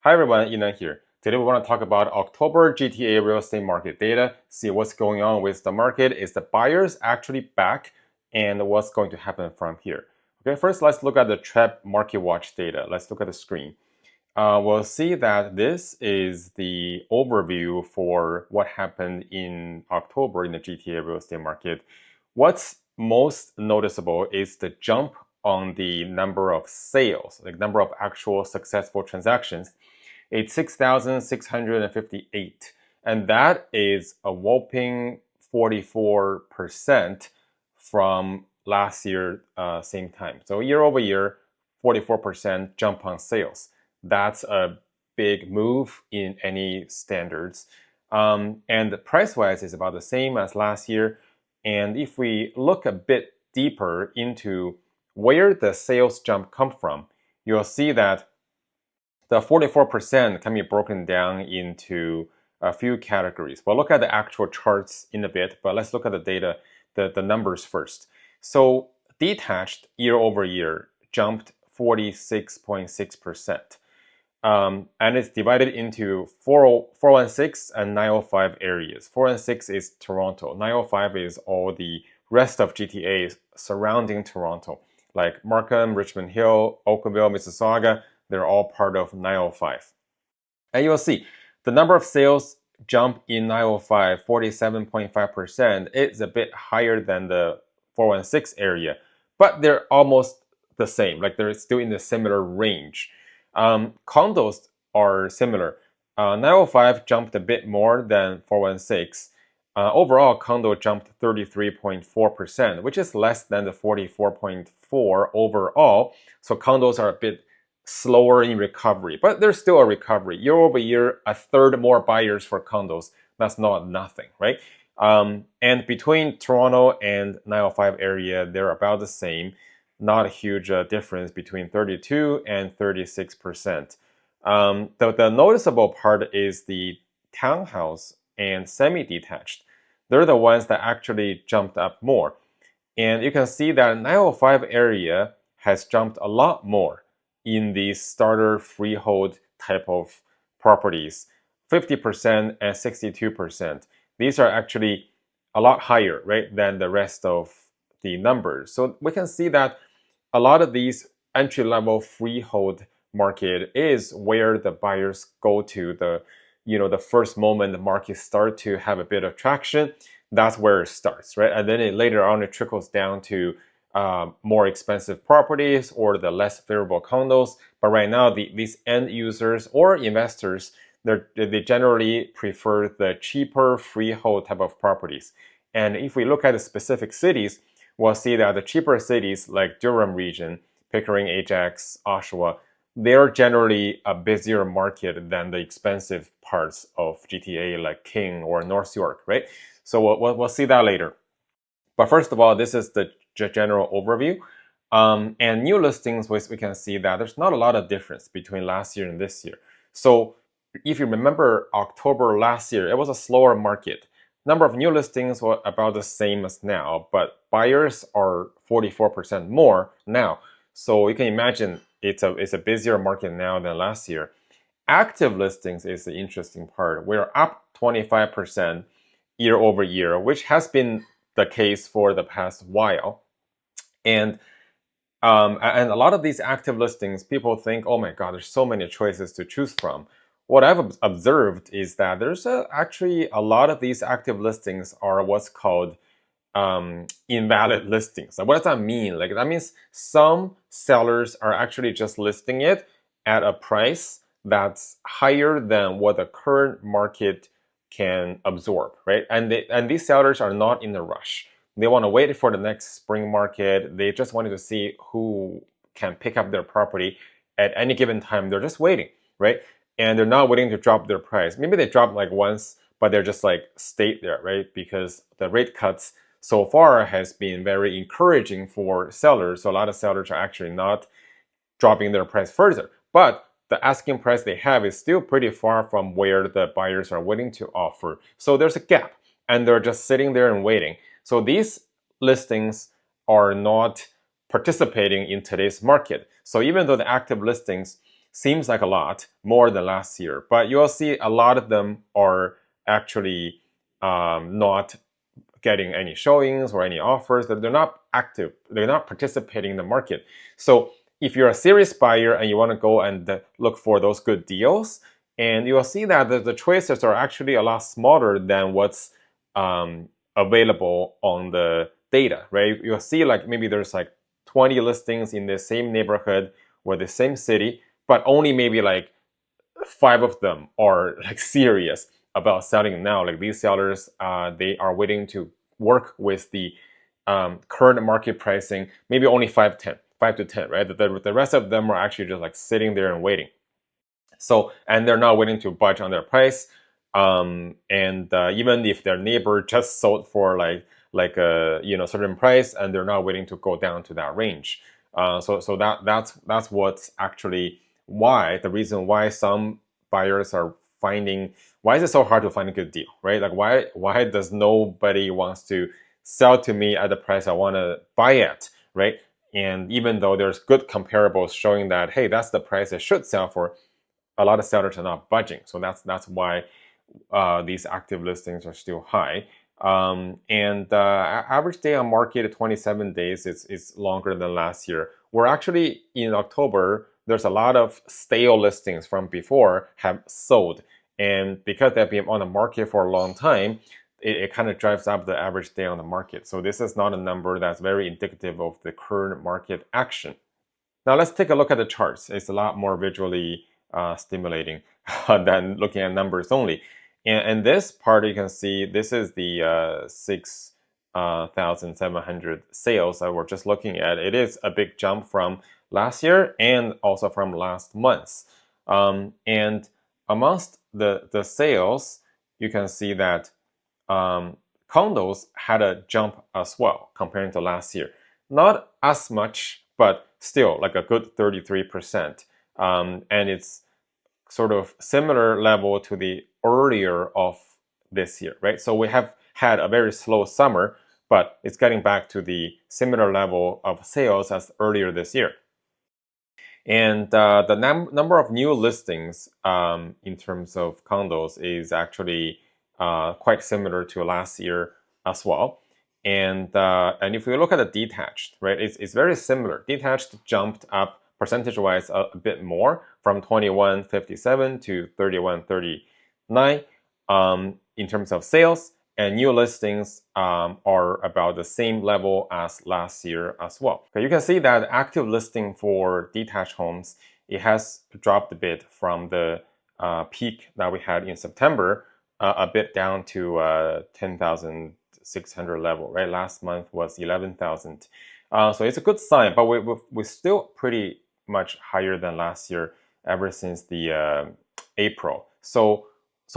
Hi everyone, Yinan here. Today we want to talk about October GTA real estate market data, see what's going on with the market, is the buyers actually back, and what's going to happen from here. Okay, first let's look at the TREB Market Watch data. Let's look at the screen. We'll see that this is the overview for what happened in October in the GTA real estate market. What's most noticeable is the jump on the number of sales, the number of actual successful transactions. It's 6,658, and that is a whopping 44% from last year same time. So year over year, 44% jump on sales. That's a big move in any standards. And price-wise is about the same as last year. And if we look a bit deeper into where the sales jump come from, you'll see that the 44% can be broken down into a few categories. We'll look at the actual charts in a bit, but let's look at the data, the numbers first. So detached year over year jumped 46.6%. And it's divided into 416 and 905 areas. 416 is Toronto. 905 is all the rest of GTA surrounding Toronto, like Markham, Richmond Hill, Oakville, Mississauga. They're all part of 905. And you'll see the number of sales jump in 905, 47.5%. It's a bit higher than the 416 area, but they're almost the same. Like they're still in the similar range. Condos are similar. 905 jumped a bit more than 416. Overall, condo jumped 33.4%, which is less than the 44.4 overall. So condos are a bit slower in recovery, but there's still a recovery. Year over year, a third more buyers for condos. That's not nothing, right? And between Toronto and 905 area, they're about the same. Not a huge difference between 32 and 36%. The noticeable part is the townhouse and semi-detached. They're the ones that actually jumped up more. And you can see that 905 area has jumped a lot more in the starter freehold type of properties, 50% and 62%. These are actually a lot higher, right, than the rest of the numbers. So we can see that a lot of these entry-level freehold market is where the buyers go to the first moment the market start to have a bit of traction. That's where it starts, right? And then later on it trickles down to more expensive properties or the less favorable condos. But right now, these end users or investors, they generally prefer the cheaper freehold type of properties. And if we look at the specific cities, we'll see that the cheaper cities like Durham region, Pickering, Ajax, Oshawa, they're generally a busier market than the expensive parts of GTA like King or North York, right? So we'll see that later. But first of all, this is the general overview. And new listings, we can see that there's not a lot of difference between last year and this year. So if you remember October last year, it was a slower market. Number of new listings were about the same as now, but buyers are 44% more now. So you can imagine it's a busier market now than last year. Active listings is the interesting part. We're up 25% year over year, which has been the case for the past while. And a lot of these active listings, people think, oh my God, there's so many choices to choose from. What I've observed is that there's actually a lot of these active listings are what's called invalid listings. So what does that mean? Like that means some sellers are actually just listing it at a price that's higher than what the current market can absorb, right? And these sellers are not in a rush. They want to wait for the next spring market. They just wanted to see who can pick up their property at any given time. They're just waiting, right? And they're not willing to drop their price. Maybe they drop like once, but they're just like stayed there, right? Because the rate cuts so far has been very encouraging for sellers. So a lot of sellers are actually not dropping their price further. But the asking price they have is still pretty far from where the buyers are willing to offer. So there's a gap, and they're just sitting there and waiting. So these listings are not participating in today's market. So even though the active listings Seems like a lot more than last year, but you'll see a lot of them are actually not getting any showings or any offers. That they're not active, they're not participating in the market. So if you're a serious buyer and you want to go and look for those good deals, and you'll see that the choices are actually a lot smaller than what's available on the data, right? You'll see like maybe there's like 20 listings in the same neighborhood or the same city, but only maybe like 5 of them are like serious about selling now. Like these sellers, they are willing to work with the current market pricing. Maybe only 5 to 10, right? The rest of them are actually just like sitting there and waiting. So, and they're not willing to budge on their price. And even if their neighbor just sold for like a certain price, and they're not willing to go down to that range. So that's what's actually the reason why some buyers are finding, why is it so hard to find a good deal, right? Like why does nobody wants to sell to me at the price I want to buy at, right? And even though there's good comparables showing that, hey, that's the price it should sell for, a lot of sellers are not budging. So that's why these active listings are still high. And average day on market at 27 days is longer than last year. We're actually in October, there's a lot of stale listings from before have sold. And because they've been on the market for a long time, it kind of drives up the average day on the market. So this is not a number that's very indicative of the current market action. Now let's take a look at the charts. It's a lot more visually stimulating than looking at numbers only. And this part, you can see this is the 6,700 sales that we're just looking at. It is a big jump from last year and also from last month. And amongst the sales, you can see that condos had a jump as well comparing to last year. Not as much, but still like a good 33%. And it's sort of similar level to the earlier of this year, right? So we have had a very slow summer, but it's getting back to the similar level of sales as earlier this year. And the number of new listings in terms of condos is actually quite similar to last year as well. And if we look at the detached, right, it's very similar. Detached jumped up percentage-wise a bit more from 21.57 to 31.39 in terms of sales, and new listings are about the same level as last year as well. Okay, you can see that active listing for detached homes, it has dropped a bit from the peak that we had in September, a bit down to 10,600 level, right? Last month was 11,000. So it's a good sign, but we're still pretty much higher than last year ever since the April. So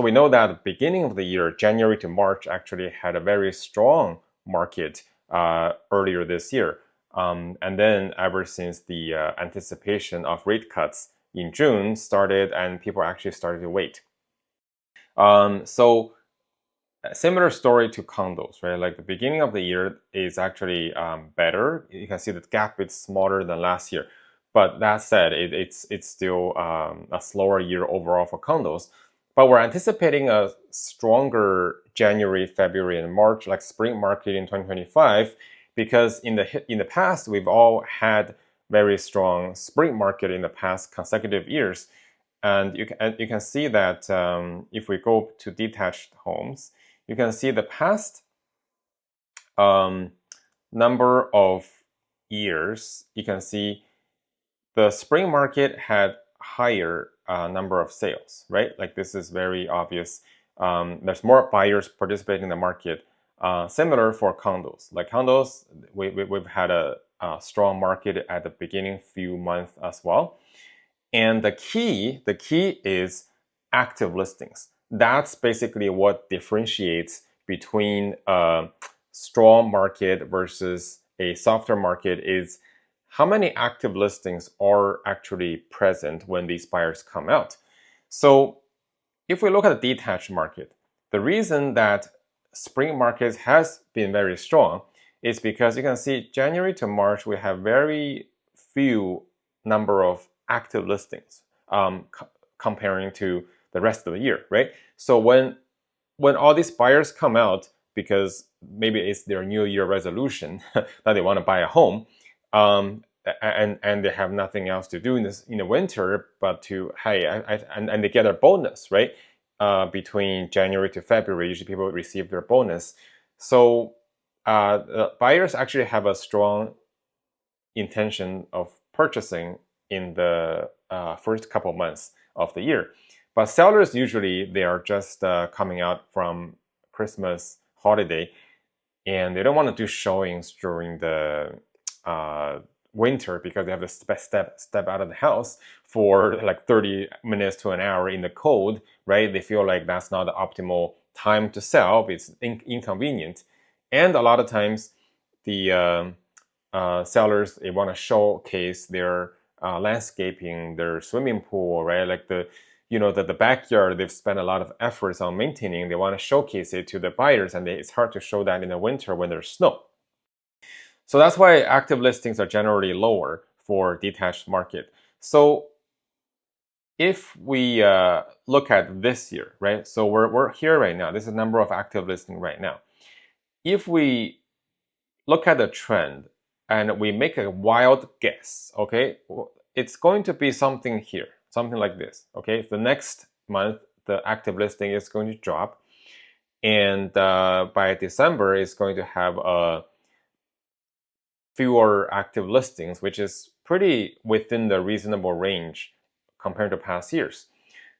we know that at the beginning of the year, January to March actually had a very strong market earlier this year. And then ever since the anticipation of rate cuts in June started, and people actually started to wait. So a similar story to condos, right? Like the beginning of the year is actually better. You can see the gap is smaller than last year. But that said, it's still a slower year overall for condos. But we're anticipating a stronger January, February, and March, like spring market in 2025, because in the past we've all had very strong spring market in the past consecutive years, and you can see that if we go to detached homes, you can see the past number of years. You can see the spring market had higher number of sales, right? Like this is very obvious. There's more buyers participating in the market. Similar for condos. Like condos, we've had a strong market at the beginning few months as well. And the key is active listings. That's basically what differentiates between a strong market versus a softer market, is how many active listings are actually present when these buyers come out. So if we look at the detached market, the reason that spring market has been very strong is because you can see January to March, we have very few number of active listings. comparing to the rest of the year, right? So when all these buyers come out, because maybe it's their New Year resolution that they want to buy a home, and they have nothing else to do in the winter but to and they get a bonus, right? Between January to February, usually people receive their bonus. So the buyers actually have a strong intention of purchasing in the first couple months of the year. But sellers usually, they are just coming out from Christmas holiday, and they don't want to do showings during the winter because they have to step out of the house for like 30 minutes to an hour in the cold, right? They feel like that's not the optimal time to sell. It's inconvenient. And a lot of times the sellers, they want to showcase their landscaping, their swimming pool, right? Like the backyard, they've spent a lot of efforts on maintaining. They want to showcase it to the buyers, and it's hard to show that in the winter when there's snow. So that's why active listings are generally lower for detached market. So if we look at this year, right? So we're here right now. This is the number of active listings right now. If we look at the trend and we make a wild guess, okay, it's going to be something here, something like this, okay? The next month, the active listing is going to drop, and by December, it's going to have fewer active listings, which is pretty within the reasonable range compared to past years.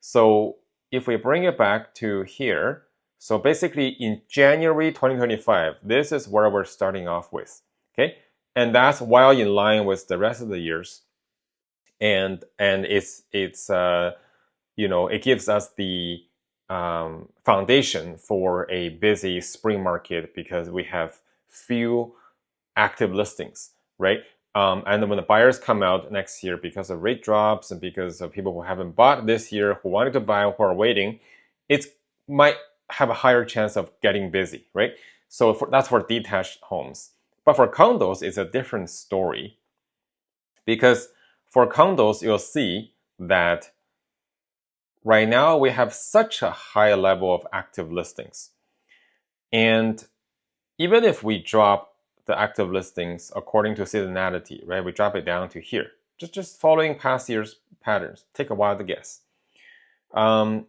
So if we bring it back to here, so basically in January 2025, this is where we're starting off with, okay? And that's well in line with the rest of the years. And it's it gives us the foundation for a busy spring market because we have few active listings, right? And then when the buyers come out next year because of rate drops and because of people who haven't bought this year, who wanted to buy, who are waiting, it might have a higher chance of getting busy, right? So that's for detached homes. But for condos, it's a different story, because for condos, you'll see that right now we have such a high level of active listings. And even if we drop the active listings according to seasonality, right? We drop it down to here, just following past year's patterns. Take a while to guess.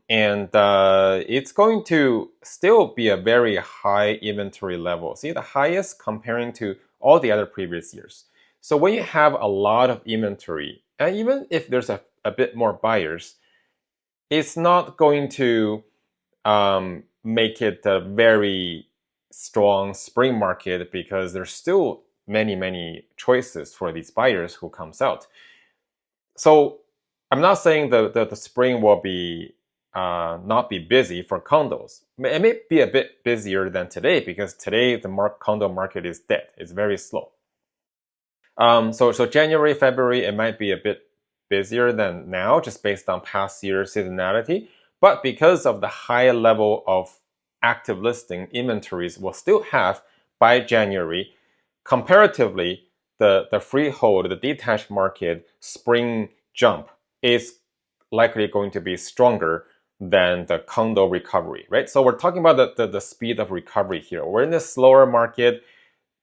It's going to still be a very high inventory level. See, the highest comparing to all the other previous years. So when you have a lot of inventory, and even if there's a bit more buyers, it's not going to make it a very strong spring market, because there's still many choices for these buyers who comes out. So I'm not saying that the spring will be not be busy for condos. It may be a bit busier than today, because today the condo market is dead. It's very slow. So January, February, it might be a bit busier than now, just based on past year seasonality. But because of the high level of active listing inventories we'll still have by January, comparatively, the freehold, the detached market spring jump is likely going to be stronger than the condo recovery, right? So we're talking about the speed of recovery here. We're in a slower market.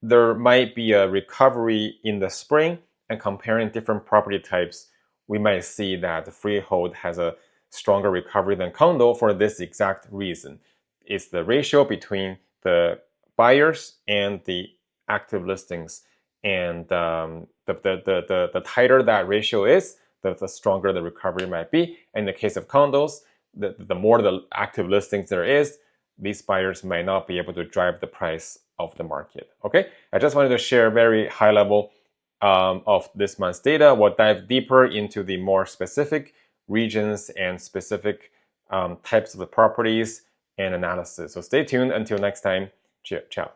There might be a recovery in the spring, and comparing different property types, we might see that the freehold has a stronger recovery than condo for this exact reason. It's the ratio between the buyers and the active listings, and the tighter that ratio is, the stronger the recovery might be. In the case of condos, the more the active listings there is, these buyers might not be able to drive the price of the market. Okay, I just wanted to share a very high level of this month's data. We'll dive deeper into the more specific regions and specific types of the properties and analysis. So stay tuned. Until next time, ciao.